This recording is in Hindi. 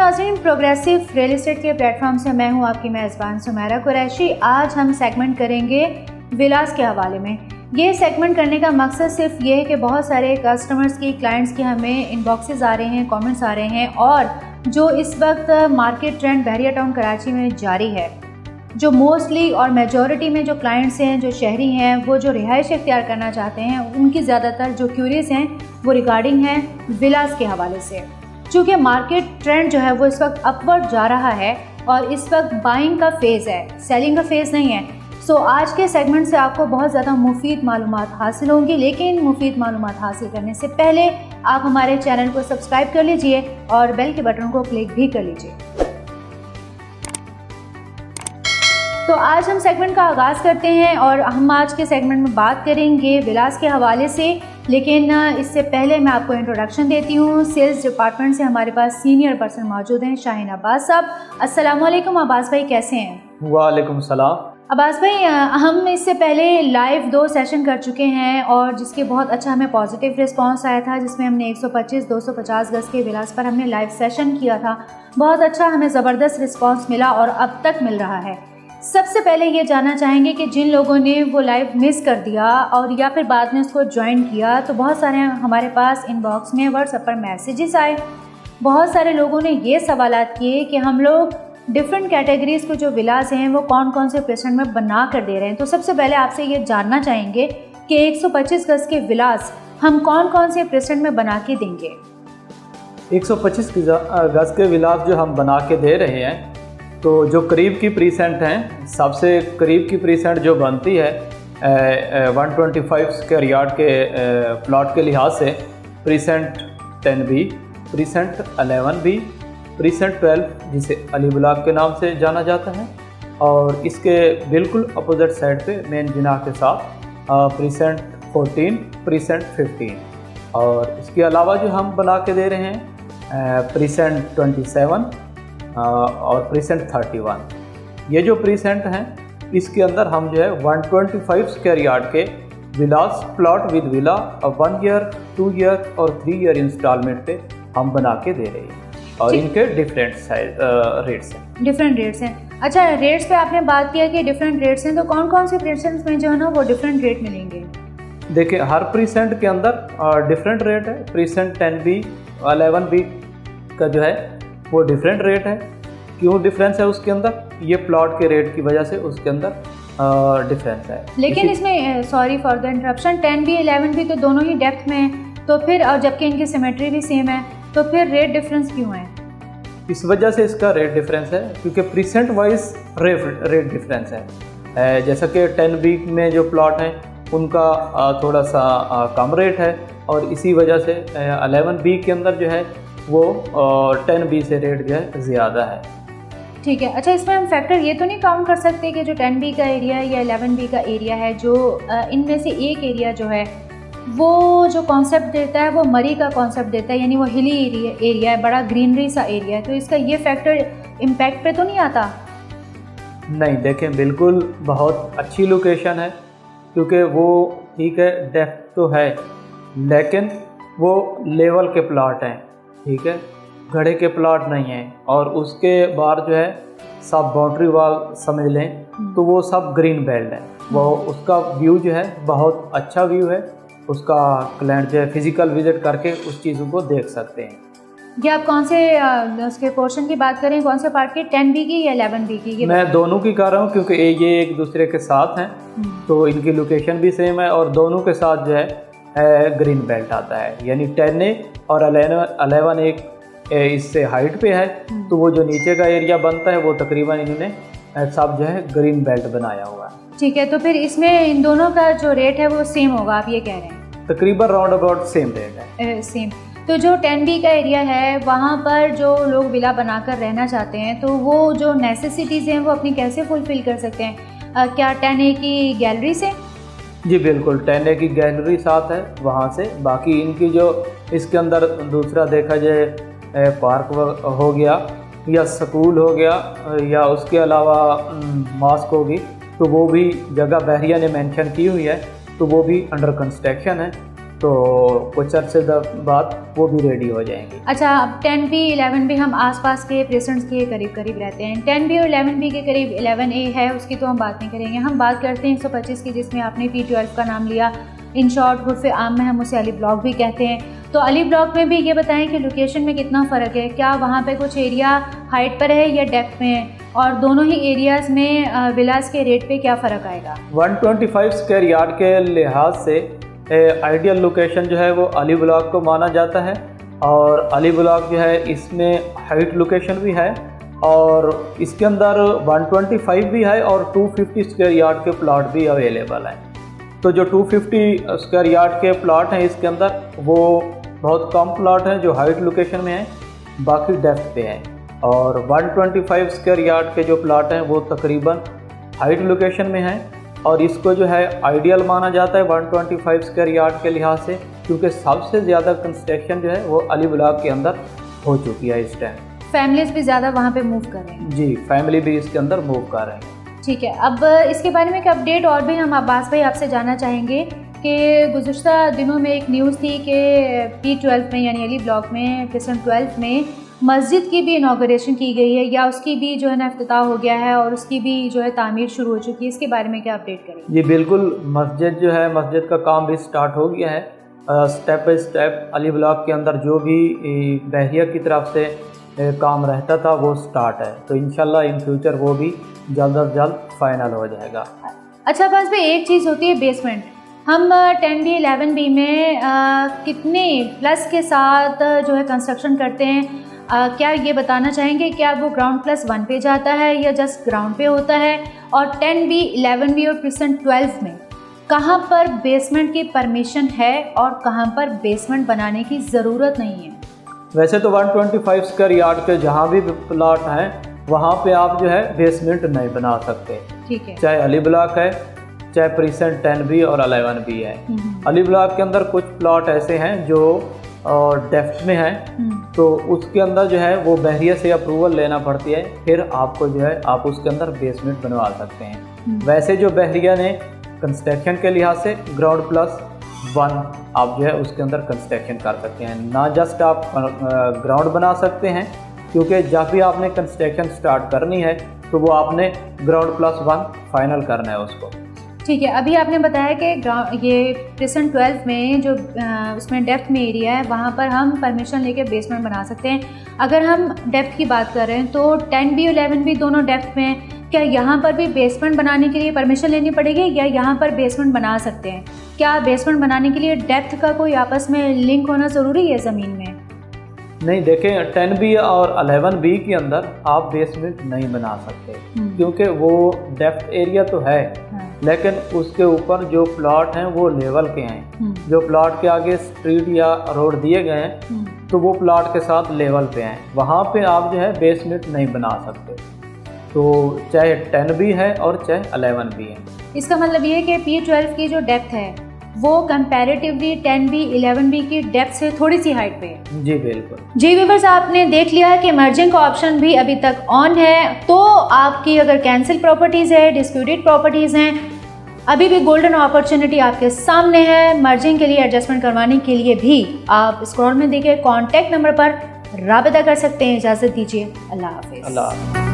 नाज़रीन, प्रोग्रेसिव रियल एस्टेट के प्लेटफॉर्म से मैं हूं आपकी मेज़बान सुमेरा कुरैशी। आज हम सेगमेंट करेंगे विलास के हवाले में। ये सेगमेंट करने का मकसद सिर्फ ये है कि बहुत सारे कस्टमर्स की, क्लाइंट्स की हमें इनबॉक्सेस आ रहे हैं, कमेंट्स आ रहे हैं, और जो इस वक्त मार्केट ट्रेंड बहरिया टाउन कराची में जारी है, जो मोस्टली और मेजॉरिटी में जो क्लाइंट्स हैं, जो शहरी हैं, वो जो रिहाइश इख्तियार करना चाहते हैं, उनकी ज़्यादातर जो क्यूरीज हैं वो रिगार्डिंग है विलास के हवाले से। चूँकि मार्केट ट्रेंड जो है वो इस वक्त अपवर्ड जा रहा है और इस वक्त बाइंग का फेज़ है, सेलिंग का फेज़ नहीं है। सो आज के सेगमेंट से आपको बहुत ज़्यादा मुफीद मालूमात हासिल होंगी, लेकिन मुफीद मालूमात हासिल करने से पहले आप हमारे चैनल को सब्सक्राइब कर लीजिए और बेल के बटन को क्लिक भी कर लीजिए। तो आज हम सेगमेंट का आगाज़ करते हैं और हम आज के सेगमेंट में बात करेंगे विलास के हवाले से। लेकिन इससे पहले मैं आपको इंट्रोडक्शन देती हूँ। सेल्स डिपार्टमेंट से हमारे पास सीनियर पर्सन मौजूद हैं, शाहीन अब्बास साहब। अस्सलाम वालेकुम अब्बास भाई, कैसे हैं? वालेकुम सलाम। अब्बास भाई, हम इससे पहले लाइव 2 सेशन कर चुके हैं और जिसके बहुत अच्छा हमें पॉजिटिव रिस्पांस आया था, जिसमें हमने 125-250 गज़ के विलास पर हमने लाइव सेशन किया था। बहुत अच्छा हमें ज़बरदस्त रिस्पांस मिला और अब तक मिल रहा है। सबसे पहले ये जानना चाहेंगे कि जिन लोगों ने वो लाइव मिस कर दिया और या फिर बाद में उसको ज्वाइन किया, तो बहुत सारे हमारे पास इनबॉक्स में, व्हाट्सएप पर मैसेजेस आए। बहुत सारे लोगों ने ये सवालात किए कि हम लोग डिफरेंट कैटेगरीज़ के जो विलास हैं वो कौन कौन से परसेंट में बना कर दे रहे हैं। तो सबसे पहले आपसे ये जानना चाहेंगे कि 125 गज़ के विलास हम कौन कौन से परसेंट में बना के देंगे? 125 गज़ के विलास जो हम बना के दे रहे हैं, तो जो करीब की प्रीसेंट हैं, सबसे करीब की प्रीसेंट जो बनती है 125 स्क्वायर यार्ड के प्लॉट के लिहाज से precinct 10B, precinct 11B, precinct 12 जिसे अली ब्लॉक के नाम से जाना जाता है, और इसके बिल्कुल अपोजिट साइड पे मेन जिना के साथ प्रीसेंट 14, प्रीसेंट 15, और इसके अलावा जो हम बना के दे रहे हैं प्रीसेंट 27 और प्रीसेंट 31। ये जो प्रीसेंट हैं इसके अंदर हम जो है 125 स्क्वायर यार्ड के villas plot with villa 1 year, 2 year और 3 ईयर इंस्टॉलमेंट पे हम बना के दे रहे हैं, और इनके डिफरेंट रेट्स हैं। डिफरेंट रेट्स हैं। अच्छा, रेट्स पे आपने बात किया कि डिफरेंट रेट्स हैं, तो कौन कौन से प्रीसेंट्स में जो है ना वो डिफरेंट रेट मिलेंगे? देखिए, हर प्रीसेंट के अंदर डिफरेंट रेट है। प्रीसेंट 10B, 11B का जो है वो डिफरेंट रेट है। क्यों डिफरेंस है उसके अंदर? ये प्लॉट के रेट की वजह से उसके अंदर डिफरेंस है। लेकिन इसमें, sorry for the interruption, 10B 11B तो दोनों ही डेप्थ में हैं, तो फिर, और जबकि इनकी सिमेट्री भी सेम है, तो फिर रेट डिफरेंस क्यों है? इस वजह से इसका रेट डिफरेंस है क्योंकि प्रीसेंट वाइज रेट डिफरेंस है। जैसा कि 10B में जो प्लॉट हैं उनका थोड़ा सा कम रेट है, और इसी वजह से 11B के अंदर जो है वो 10B से रेट जो है ज़्यादा है। ठीक है। अच्छा, इसमें हम फैक्टर ये तो नहीं काउंट कर सकते कि जो 10B का एरिया है या 11B का एरिया है, जो इनमें से एक एरिया जो है वो जो कॉन्सेप्ट देता है वो मरी का कॉन्सेप्ट देता है, यानी वो हिली एरिया है, बड़ा ग्रीनरी सा एरिया है, तो इसका ये फैक्टर इम्पैक्ट पे तो नहीं आता? नहीं, देखें, बिल्कुल बहुत अच्छी लोकेशन है, क्योंकि वो ठीक है, डेप्थ तो है, लेकिन वो लेवल के प्लॉट हैं, ठीक है, घड़े के प्लॉट नहीं हैं, और उसके बाहर जो है सब बाउंड्री वॉल समझ लें तो वो सब ग्रीन बेल्ट है। वो उसका व्यू जो है बहुत अच्छा व्यू है, उसका क्लाइंट जो है फिजिकल विजिट करके उस चीज़ों को देख सकते हैं। ये आप कौन से उसके पोर्शन की बात करें, कौन से पार्ट की, 10B की या 11B की? मैं दोनों की कर रहा हूँ, क्योंकि ये एक दूसरे के साथ हैं, तो इनकी लोकेशन भी सेम है, और दोनों के साथ जो है ग्रीन बेल्ट आता है, यानी 10A और 11 एक इससे हाइट पे है, तो वो जो नीचे का एरिया बनता है वो तकरीबन इन्होंने सब जो है ग्रीन बेल्ट बनाया हुआ है। ठीक है, तो फिर इसमें इन दोनों का जो रेट है वो सेम होगा, आप ये कह रहे हैं? तकरीबन राउंड अबाउट सेम रेट है। सेम। तो जो 10B का एरिया है वहाँ पर जो लोग विला बनाकर रहना चाहते हैं, तो वो जो नेसेसिटीज़ हैं वो अपनी कैसे फुलफ़िल कर सकते हैं? क्या 10A की गैलरी से? जी बिल्कुल, 10A की गैलरी साथ है वहाँ से। बाकी इनकी जो इसके अंदर दूसरा देखा जाए पार्क हो गया या स्कूल हो गया या उसके अलावा मॉस्क होगी, तो वो भी जगह बहरिया ने मेंशन की हुई है, तो वो भी अंडर कंस्ट्रक्शन है। तो कुछ अर्से बाद वो भी रेडी हो जाएंगी। अच्छा, अब 10B 11B हम आसपास के प्रेसेंट्स के करीब करीब रहते हैं। 10B और 11B के करीब 11A है, उसकी तो हम बात नहीं करेंगे। हम बात करते हैं 125 की, जिसमें आपने P12 का नाम लिया। इन शॉर्ट उर्फ आम में हम उसे अली ब्लॉक भी कहते हैं। तो अली ब्लॉक में भी ये बताएं कि लोकेशन में कितना फ़र्क है, क्या वहाँ पे कुछ एरिया हाइट पर है या डेप्थ में है, और दोनों ही एरियाज़ में विलास के रेट पे क्या फ़र्क आएगा? 125 स्क्वायर यार्ड के लिहाज से आइडियल लोकेशन जो है वो अली ब्लॉक को माना जाता है, और अली ब्लॉक जो है इसमें हाइट लोकेशन भी है, और इसके अंदर 125 भी है और 250 स्क्वायर यार्ड के प्लॉट भी अवेलेबल हैं। तो जो 250 स्क्वायर यार्ड के प्लॉट हैं इसके अंदर वो बहुत कम प्लॉट हैं जो हाइट लोकेशन में हैं, बाकी डेप्थ पे हैं। और 125 स्क्वायर यार्ड के जो प्लॉट हैं वो तकरीबन हाइट लोकेशन में हैं, और इसको जो है आइडियल माना जाता है 125 स्क्वायर यार्ड के लिहाज से, क्योंकि सबसे ज़्यादा कंस्ट्रक्शन जो है वो अली ब्लॉक के अंदर हो चुकी है इस टाइम। फैमिलीज भी ज़्यादा वहाँ पे मूव कर रहे हैं? जी, फैमिली भी इसके अंदर मूव कर रहे हैं। ठीक है, अब इसके बारे में एक अपडेट और भी हम अब्बास भाई आपसे जानना चाहेंगे कि गुज़श्ता दिनों में एक न्यूज़ थी कि P12 में यानी अली ब्लॉक में प्रेसेंट 12 में मस्जिद की भी इनागोरेशन की गई है, या उसकी भी जो है ना इफ्तिताह हो गया है और उसकी भी जो है तामीर शुरू हो चुकी है। इसके बारे में क्या अपडेट करेंगे? जी बिल्कुल, मस्जिद जो है, मस्जिद का काम भी स्टार्ट हो गया है। Step by step Ali block के अंदर जो भी बहरिया की तरफ से काम रहता था वो स्टार्ट है, तो इंशाल्लाह इन फ्यूचर वो भी जल्द अज जल्द फाइनल हो जाएगा। अच्छा, बस भाई एक चीज़ होती है बेसमेंट। हम 10B 11B में कितने प्लस के साथ जो है कंस्ट्रक्शन करते हैं, क्या ये बताना चाहेंगे? क्या वो ग्राउंड प्लस 1 पे जाता है या जस्ट ग्राउंड पे होता है? और 10B 11B और प्रेसेंट 12 में कहाँ पर बेसमेंट की परमिशन है और कहाँ पर बेसमेंट बनाने की ज़रूरत नहीं है? वैसे तो 125 स्क्वायर यार्ड के जहाँ भी प्लॉट हैं वहाँ पे आप जो है बेसमेंट नहीं बना सकते। ठीक है, चाहे अली ब्लॉक है, चाहे प्रेसेंट 10B और 11B है। अली ब्लॉक के अंदर कुछ प्लॉट ऐसे हैं जो डेप्थ में हैं, तो उसके अंदर जो है वो बहरिया से अप्रूवल लेना पड़ती है, फिर आपको जो है आप उसके अंदर बेसमेंट बनवा सकते हैं। वैसे जो बहरिया ने कंस्ट्रक्शन के लिहाज से ग्राउंड प्लस 1 आप जो है उसके अंदर कंस्ट्रक्शन कर सकते हैं, ना जस्ट आप ग्राउंड बना सकते हैं, क्योंकि जब भी आपने कंस्ट्रक्शन स्टार्ट करनी है तो वो आपने ग्राउंड प्लस 1 फाइनल करना है उसको। ठीक है, अभी आपने बताया कि ये प्रेसेंट 12 में जो उसमें डेप्थ में एरिया है वहाँ पर हम परमिशन लेके बेसमेंट बना सकते हैं। अगर हम डेप्थ की बात कर रहे हैं तो 10B और 11B दोनों डेप्थ में हैं, क्या यहाँ पर भी बेसमेंट बनाने के लिए परमिशन लेनी पड़ेगी या यहाँ पर बेसमेंट बना सकते हैं? क्या बेसमेंट बनाने के लिए डेप्थ का कोई आपस में लिंक होना ज़रूरी है ज़मीन में? नहीं, देखें 10B और 11B के अंदर आप बेसमेंट नहीं बना सकते, क्योंकि वो डेप्थ एरिया तो है, लेकिन उसके ऊपर जो प्लॉट हैं वो लेवल के हैं। जो प्लॉट के आगे स्ट्रीट या रोड दिए गए हैं तो वो प्लॉट के साथ लेवल पे हैं, वहाँ पे आप जो है बेसमेंट नहीं बना सकते। तो चाहे 10B है और चाहे 11B है। इसका मतलब ये है कि P12 की जो डेप्थ है वो कंपैरेटिवली 10B 11B की डेप्थ से थोड़ी सी हाइट पे है। जी बिल्कुल। जी व्यूअर्स, आपने देख लिया है कि मर्जिंग का ऑप्शन भी अभी तक ऑन है, तो आपकी अगर कैंसिल प्रॉपर्टीज़ है, डिस्प्यूटेड प्रॉपर्टीज़ हैं, अभी भी गोल्डन अपॉर्चुनिटी आपके सामने है। मर्जिंग के लिए, एडजस्टमेंट करवाने के लिए भी आप स्क्रॉल में देखे कॉन्टैक्ट नंबर पर राबिता कर सकते हैं। इजाज़त दीजिए, अल्लाह हाफिज़। अल्लाह।